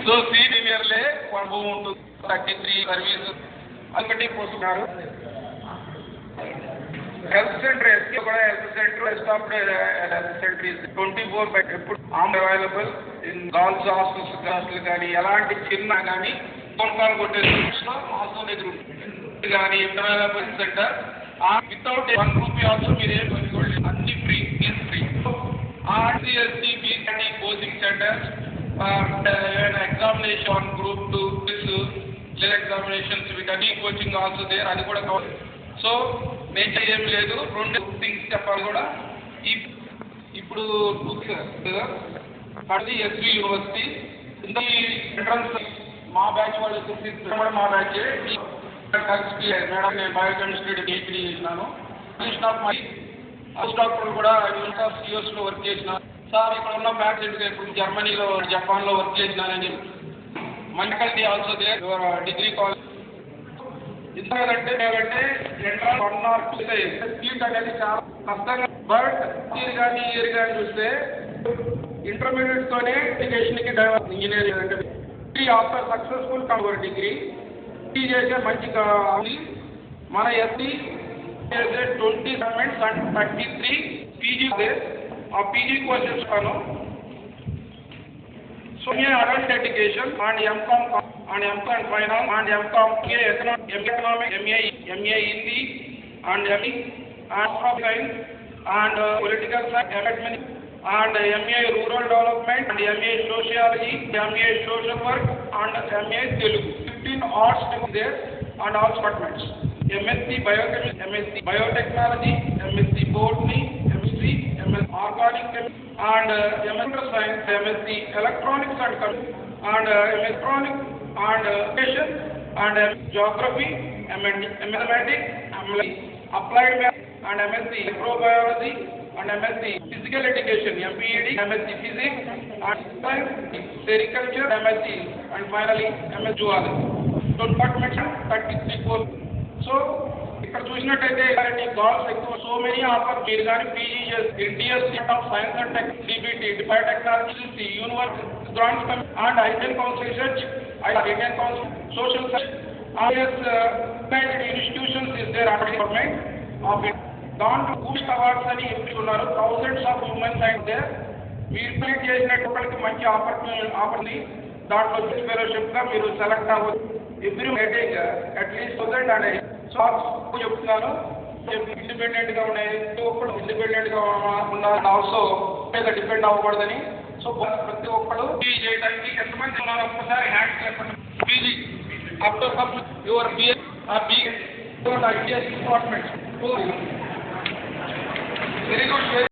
So సీనియర్లే అనుభవం ఉంటుంది 33 service ఒకటి పోస్తున్నారు. హెల్త్ సెంటర్ ఎస్కే కూడా health centre stop health centre 24/7 ఎప్పుడు అవైలబుల్ ఇన్ గర్ల్స్ హాస్టల్స్ కానీ ఎలాంటి చిన్న కానీ ఫోన్ కాల్ కొట్టే హాస్టల్ దగ్గర ఉంటుంది కానీ available centre without 1 rupee also మీరు ఏం కొనుక్కోండి, అన్ని free, is free. R C S C B C coaching centres examination group 2 లేదా ఎగ్జామినేషన్స్ వీటన్ని కోచింగ్ ఆల్సో దేర్, అది కూడా కవర్. సో నేచర్ ఏమి లేదు, 2 థింగ్స్ చెప్పాలి కూడా. ఇప్పుడు అది ఎస్వి యూనివర్సిటీ ఎంట్రన్స్ మా బ్యాచ్ వాళ్ళు కూడా మా బ్యాచ్ మేడం నేను బయోకెమిస్ట్రీ PhD చేసినాను. పోస్ట్ డాక్టర్లు కూడా యూనివర్సిటీ ఆఫ్ సిఎస్లో వర్క్ చేసిన సార్. ఇక్కడ ఉన్న బ్యాచ్ ఇప్పుడు జర్మనీలో జపాన్లో వర్క్ చేసినానని మండకల్టీ ఆల్సో దేర్ డిగ్రీ కాలేజ్. ఎందుకంటే ఎంట్రన్స్ 1 or 2 సీట్ అనేది చాలా కష్టంగా. బట్ ఇయర్ కానీ చూస్తే ఇంటర్మీడియట్ తోనే ఎడ్యుకేషన్కి డైవర్స్ ఇంజనీరింగ్ అంటే ఆఫ్టర్ సక్సెస్ఫుల్ కంపర్ డిగ్రీ చేసే మంచి మన ఎస్సీ 20 గవర్నమెంట్స్ అండ్ 33 పీజీ. ఆ పీజీ కోర్సెస్ కాను so adult education and MCom and MCom and Finance and MCom Economics, MA Hindi and ME and Science and Political Science, Management and MA Rural Development and MA Sociology, MA Social Work and MA Telugu. 15 arts there and all departments. MSc Biochemistry, MSc Biotechnology, MSc Botany, MSc Organic Chemistry and MSc Science, MSc Electronics and Electronics and education and geography, mathematics, applied math and MSc microbiology and MSc physical education, MPED, MSc physics and science, sericulture, MSc and finally MS zoology. So departments 34. So ఇక్కడ చూసినట్టయితే girls ఎక్కువ so many offer మీరు కానీ PG Indian institute of science and DBT, biotechnology, university grants and Indian council research, Indian Council, Social Science, United Institutions is there under government of it. Gone to Boost Awards and everywhere, thousands of women are there. మీరు create చేసినప్పటికీ మంచి opportunity దాంట్లో ఫెలోషిప్గా మీరు select అవ్వచ్చు. Every meeting at least 1000 and so చెప్తున్నాను ఇండిపెండెంట్గా ఉన్నాయి, ఒక్కడు ఇండిపెండెంట్గా ఉండాలని ఆల్సో డిపెండ్ అవ్వకూడదని. సో ప్రతి ఒక్కరు పీజీ చేయడానికి ఎంతమంది ఉన్నారు ఒక్కసారి హ్యాండ్ చెప్పండి. PG after your BA or BA ITS department very good.